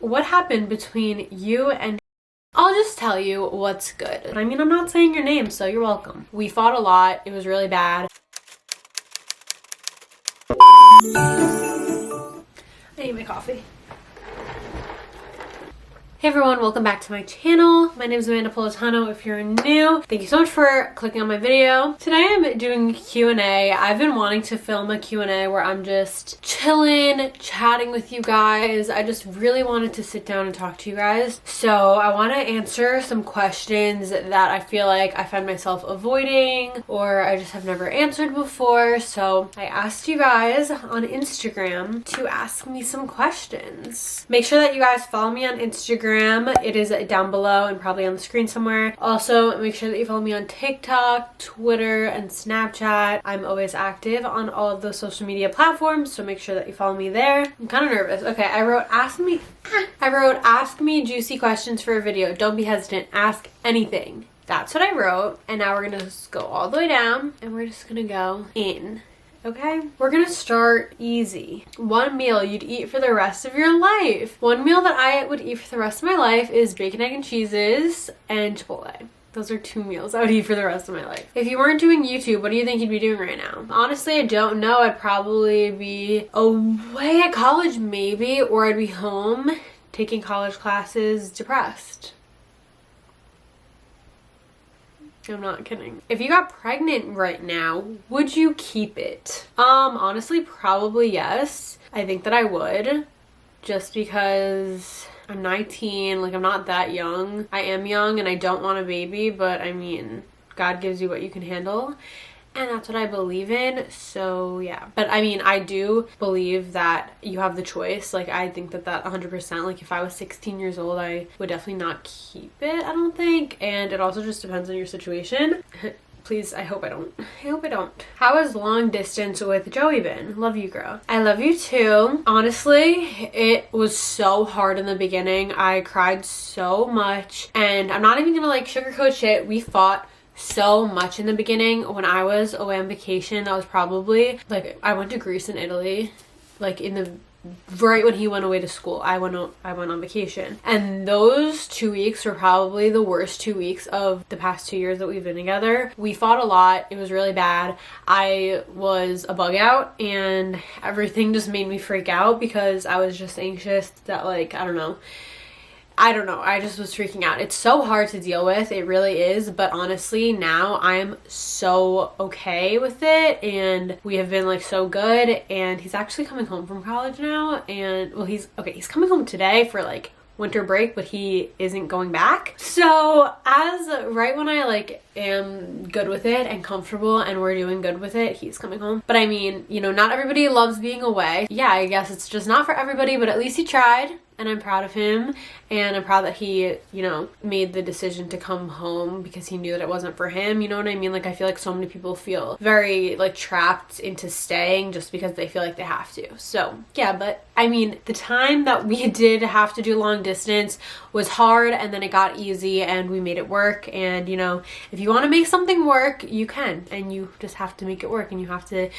What happened between you and... I'll just tell you what's good. I mean, I'm not saying your name, so you're welcome. We fought a lot. It was really bad. I need my coffee. Hey everyone, welcome back to my channel. My name is Amanda Politano. If you're new, thank you so much for clicking on my video. Today I'm doing a Q&A. I've been wanting to film a Q&A where I'm just chilling, chatting with you guys. I just really wanted to sit down and talk to you guys. So I want to answer some questions that I feel like I find myself avoiding or I just have never answered before. So I asked you guys on Instagram to ask me some questions. Make sure that you guys follow me on Instagram. It is down below and probably on the screen somewhere. Also, make sure that you follow me on TikTok, Twitter, and Snapchat. I'm always active on all of those social media platforms, so make sure that you follow me there. I'm kind of nervous. Okay, I wrote ask me juicy questions for a video. Don't be hesitant. Ask anything. That's what I wrote. And now we're gonna just go all the way down and we're just gonna go in. Okay, we're gonna start easy. One meal you'd eat for the rest of your life. One meal that I would eat for the rest of my life is bacon, egg, and cheeses and Chipotle. Those are two meals I would eat for the rest of my life. If you weren't doing YouTube, what do you think you'd be doing right now? Honestly, I don't know. I'd probably be away at college maybe, or I'd be home taking college classes depressed. I'm not kidding. If you got pregnant right now, would you keep it? Honestly, probably yes. I think that I would, just because I'm 19, like I'm not that young. I am young and I don't want a baby, but I mean, God gives you what you can handle. And that's what I believe in, so yeah. But I mean, I do believe that you have the choice. Like, I think that 100%, like if I was 16 years old, I would definitely not keep it, I don't think. And it also just depends on your situation. Please, I hope I don't. I hope I don't. How has long distance with Joey been? Love you, girl. I love you too. Honestly, it was so hard in the beginning. I cried so much. And I'm not even gonna like sugarcoat shit. We fought so much in the beginning. When I was away on vacation, that was probably like, I went to Greece and Italy like in the right when he went away to school. I went on vacation, and those 2 weeks were probably the worst 2 weeks of the past 2 years that we've been together. We fought a lot. It was really bad. I was a bug out and everything just made me freak out because I was just anxious that, like, I don't know, I just was freaking out. It's so hard to deal with. It really is. But honestly, now I'm so okay with it. And we have been like so good. And he's actually coming home from college now. And well, he's coming home today for like winter break, but he isn't going back. So right when I like am good with it and comfortable and we're doing good with it, he's coming home. But I mean, you know, not everybody loves being away. Yeah, I guess it's just not for everybody, but at least he tried. And I'm proud of him, and I'm proud that he, you know, made the decision to come home because he knew that it wasn't for him, you know what I mean? Like, I feel like so many people feel very, like, trapped into staying just because they feel like they have to. So, yeah, but, I mean, the time that we did have to do long distance was hard, and then it got easy, and we made it work, and, you know, if you want to make something work, you can, and you just have to make it work, and you have to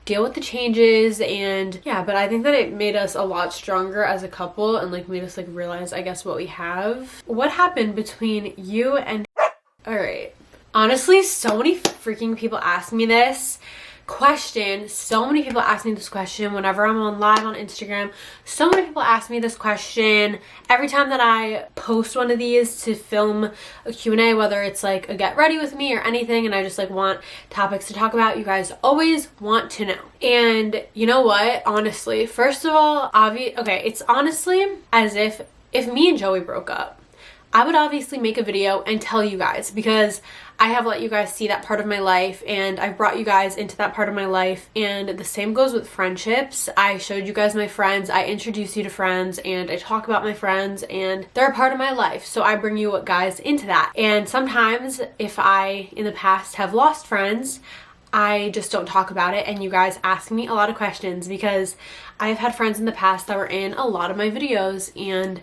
deal with the changes. And yeah, but I think that it made us a lot stronger as a couple and like made us like realize, I guess, what we have. What happened between you and... All right, honestly, so many freaking people ask me this question. So many people ask me this question whenever I'm on live on Instagram. So many people ask me this question every time that I post one of these to film a Q&A, whether it's like a get ready with me or anything, and I just like want topics to talk about. You guys always want to know. And you know what, honestly, first of all, it's honestly as if me and Joey broke up, I would obviously make a video and tell you guys, because I have let you guys see that part of my life and I've brought you guys into that part of my life. And the same goes with friendships. I showed you guys my friends, I introduced you to friends, and I talk about my friends and they're a part of my life. So I bring you guys into that. And sometimes if I, in the past, have lost friends, I just don't talk about it, and you guys ask me a lot of questions because I've had friends in the past that were in a lot of my videos and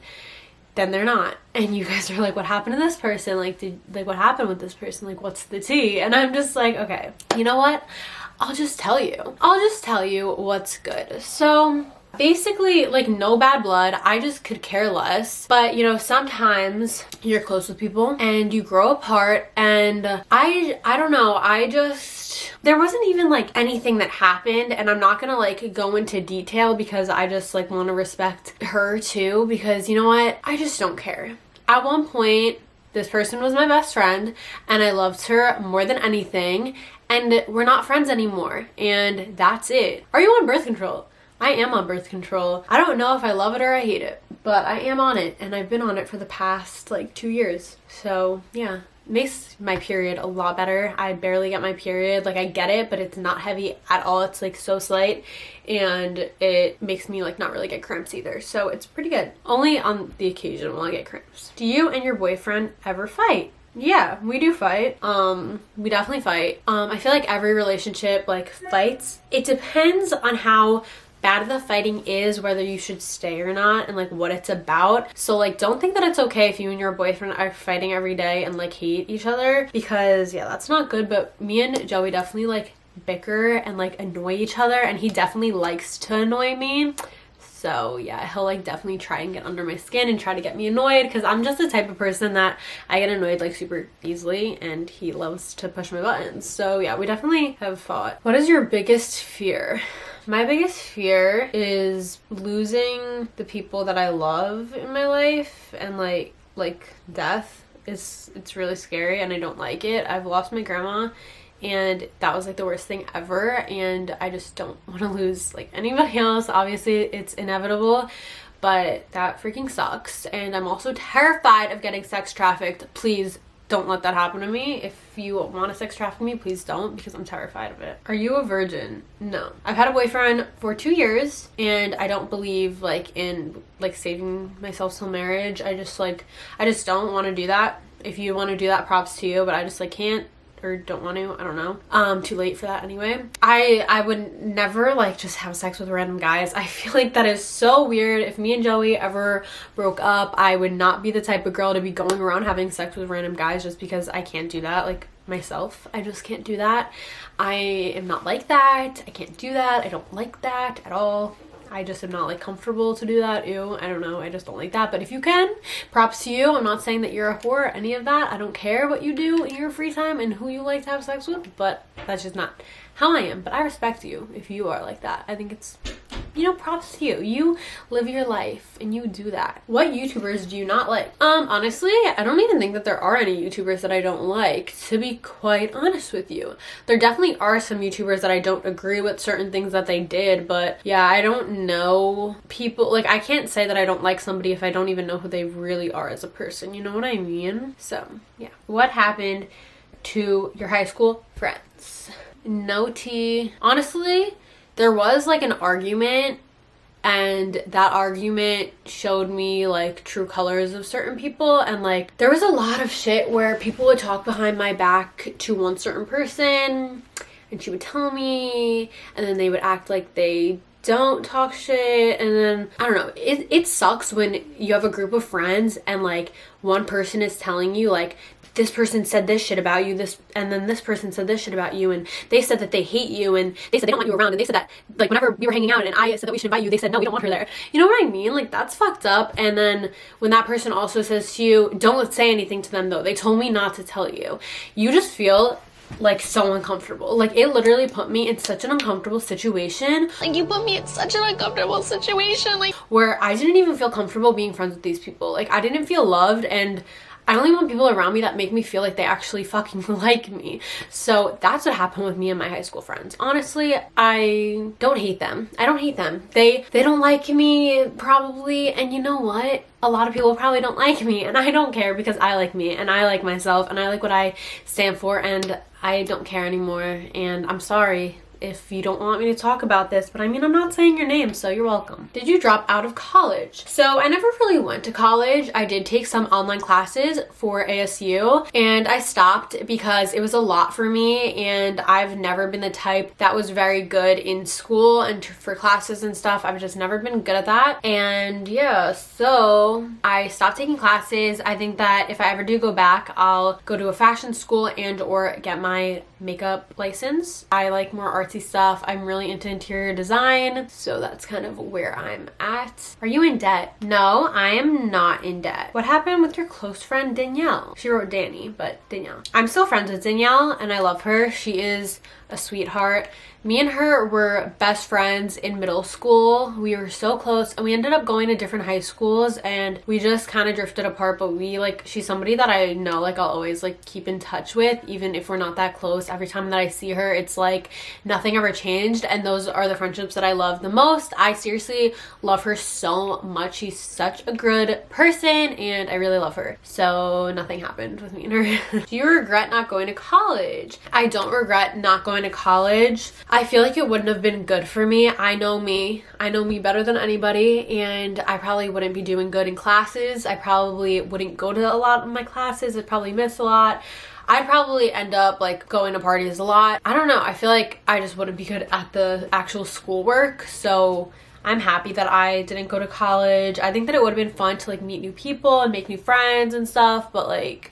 then they're not, and you guys are like, what happened to this person? Like, what happened with this person? Like, what's the tea? And I'm just like, okay, you know what? I'll just tell you what's good. So Basically, like, no bad blood. I just could care less. But, you know, sometimes you're close with people and you grow apart, and I don't know, there wasn't even like anything that happened, and I'm not gonna like go into detail because I just like want to respect her too, because you know what, I just don't care. At one point, this person was my best friend and I loved her more than anything, and we're not friends anymore, and that's it. Are you on birth control? I am on birth control. I don't know if I love it or I hate it, but I am on it, and I've been on it for the past like 2 years. So yeah, makes my period a lot better. I barely get my period. Like, I get it, but it's not heavy at all. It's like so slight, and it makes me like not really get cramps either. So it's pretty good. Only on the occasion will I get cramps. Do you and your boyfriend ever fight? Yeah, we do fight. We definitely fight. I feel like every relationship like fights. It depends on how bad the fighting is, whether you should stay or not, and like what it's about. So like, don't think that it's okay if you and your boyfriend are fighting every day and like hate each other, because yeah, that's not good. But me and Joey definitely like bicker and like annoy each other, and he definitely likes to annoy me. So yeah, he'll like definitely try and get under my skin and try to get me annoyed, because I'm just the type of person that I get annoyed like super easily, and he loves to push my buttons. So yeah, we definitely have fought. What is your biggest fear? My biggest fear is losing the people that I love in my life, and like death it's really scary, and I don't like it. I've lost my grandma, and that was like the worst thing ever, and I just don't want to lose like anybody else. Obviously it's inevitable, but that freaking sucks. And I'm also terrified of getting sex trafficked. Please don't let that happen to me. If you want to sex traffic me, please don't, because I'm terrified of it. Are you a virgin? No. I've had a boyfriend for 2 years, and I don't believe like in like saving myself till marriage. I just don't want to do that. If you want to do that, props to you, but I just like can't, or don't want to. I don't know. Too late for that anyway. I would never like just have sex with random guys. I feel like that is so weird. If me and Joey ever broke up, I would not be the type of girl to be going around having sex with random guys, just because I can't do that. Like myself, I just can't do that. I am not like that. I can't do that. I don't like that at all. I just am not like comfortable to do that. Ew, I don't know, I just don't like that. But if you can, props to you. I'm not saying that you're a whore or any of that. I don't care what you do in your free time and who you like to have sex with, but that's just not how I am. But I respect you if you are like that. I think it's, you know, props to you. You live your life and you do that. What YouTubers do you not like? Honestly, I don't even think that there are any YouTubers that I don't like, to be quite honest with you. There definitely are some YouTubers that I don't agree with certain things that they did, but yeah, I don't know people. Like, I can't say that I don't like somebody if I don't even know who they really are as a person. You know what I mean? So yeah. What happened to your high school friends? No tea. Honestly, there was like an argument, and that argument showed me like true colors of certain people, and like there was a lot of shit where people would talk behind my back to one certain person, and she would tell me, and then they would act like they don't talk shit. And then I don't know, it sucks when you have a group of friends and like one person is telling you like, this person said this shit about you, and then this person said this shit about you, and they said that they hate you, and they said they don't want you around, and they said that like whenever we were hanging out and I said that we should invite you, they said no, we don't want her there. You know what I mean? Like, that's fucked up. And then when that person also says to you, don't say anything to them though, they told me not to tell you, you just feel like so uncomfortable. Like, it literally put me in such an uncomfortable situation. Like, you put me in such an uncomfortable situation, like, where I didn't even feel comfortable being friends with these people. Like, I didn't feel loved, and I only want people around me that make me feel like they actually fucking like me. So that's what happened with me and my high school friends. Honestly, I don't hate them. I don't hate them. They don't like me, probably, and you know what? A lot of people probably don't like me, and I don't care, because I like me, and I like myself, and I like what I stand for, and I don't care anymore. And I'm sorry if you don't want me to talk about this, but I mean, I'm not saying your name, so you're welcome. Did you drop out of college? So I never really went to college. I did take some online classes for ASU, and I stopped because it was a lot for me, and I've never been the type that was very good in school and for classes and stuff. I've just never been good at that. And yeah, so I stopped taking classes. I think that if I ever do go back, I'll go to a fashion school and or get my makeup license. I like more artsy artsy stuff. I'm really into interior design, so that's kind of where I'm at. Are you in debt? No, I am not in debt. What happened with your close friend Danielle? She wrote Danny, but Danielle. I'm still friends with Danielle and I love her. She is a sweetheart. Me and her were best friends in middle school. We were so close and we ended up going to different high schools and we just kind of drifted apart, but we like, she's somebody that I know like I'll always like keep in touch with, even if we're not that close. Every time that I see her, it's like nothing ever changed, and those are the friendships that I love the most. I seriously love her so much. She's such a good person and I really love her. So nothing happened with me and her. Do you regret not going to college? I don't regret not going to college. I feel like it wouldn't have been good for me. I know me better than anybody, and I probably wouldn't be doing good in classes. I probably wouldn't go to a lot of my classes. I'd probably miss a lot. I'd probably end up like going to parties a lot. I don't know. I feel like I just wouldn't be good at the actual schoolwork. So I'm happy that I didn't go to college. I think that it would have been fun to like meet new people and make new friends and stuff, but like,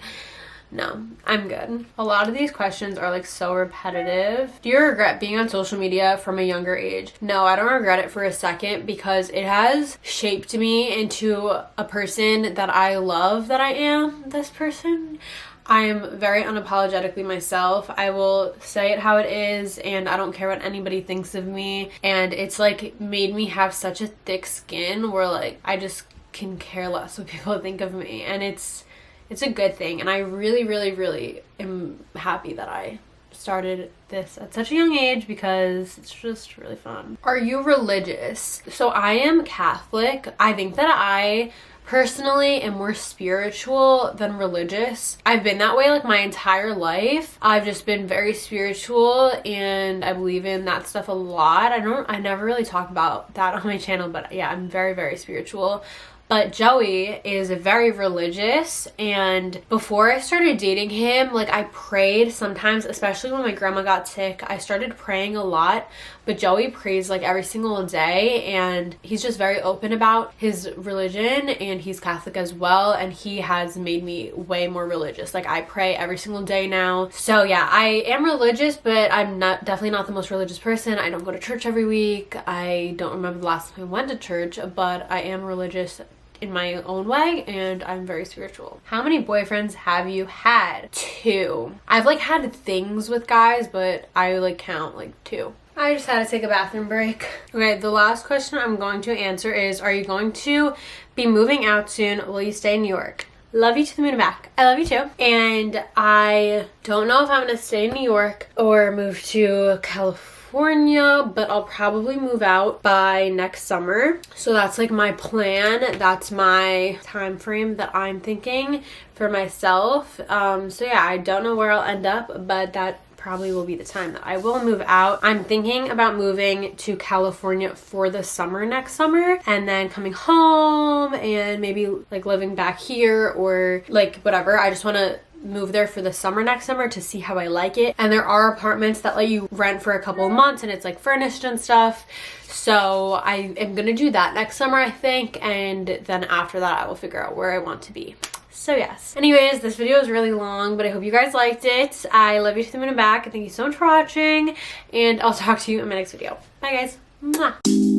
no, I'm good. A lot of these questions are like so repetitive. Do you regret being on social media from a younger age? No, I don't regret it for a second because it has shaped me into a person that I love that I am this person. I'm very unapologetically myself. I will say it how it is and I don't care what anybody thinks of me. And it's like made me have such a thick skin where like I just can care less what people think of me. And it's a good thing, and I really am happy that I started this at such a young age because it's just really fun. Are you religious? So I am Catholic. I think that I personally am more spiritual than religious. I've been that way like my entire life. I've just been very spiritual and I believe in that stuff a lot. I never really talk about that on my channel, but yeah, I'm very spiritual. But Joey is very religious, and before I started dating him, like I prayed sometimes, especially when my grandma got sick. I started praying a lot, but Joey prays like every single day, and he's just very open about his religion, and he's Catholic as well, and he has made me way more religious. Like I pray every single day now. So yeah, I am religious, but I'm definitely not the most religious person. I don't go to church every week. I don't remember the last time I went to church, but I am religious in my own way, and I'm very spiritual. How many boyfriends have you had? 2. I've like had things with guys, but I like count like 2. I just had to take a bathroom break. Okay, the last question I'm going to answer is, are you going to be moving out soon? Will you stay in New York? Love you to the moon and back. I love you too. And I don't know if I'm gonna stay in New York or move to California, but I'll probably move out by next summer. So that's like my plan. That's my time frame that I'm thinking for myself. So yeah, I don't know where I'll end up, but that probably will be the time that I will move out. I'm thinking about moving to California for the summer next summer and then coming home and maybe like living back here or like whatever. I just want to move there for the summer next summer to see how I like it. And there are apartments that let you rent for a couple of months and it's like furnished and stuff. So I am gonna do that next summer, I think, and then after that I will figure out where I want to be. So yes. Anyways, this video is really long, but I hope you guys liked it. I love you to the moon and back. Thank you so much for watching, and I'll talk to you in my next video. Bye guys. Mwah.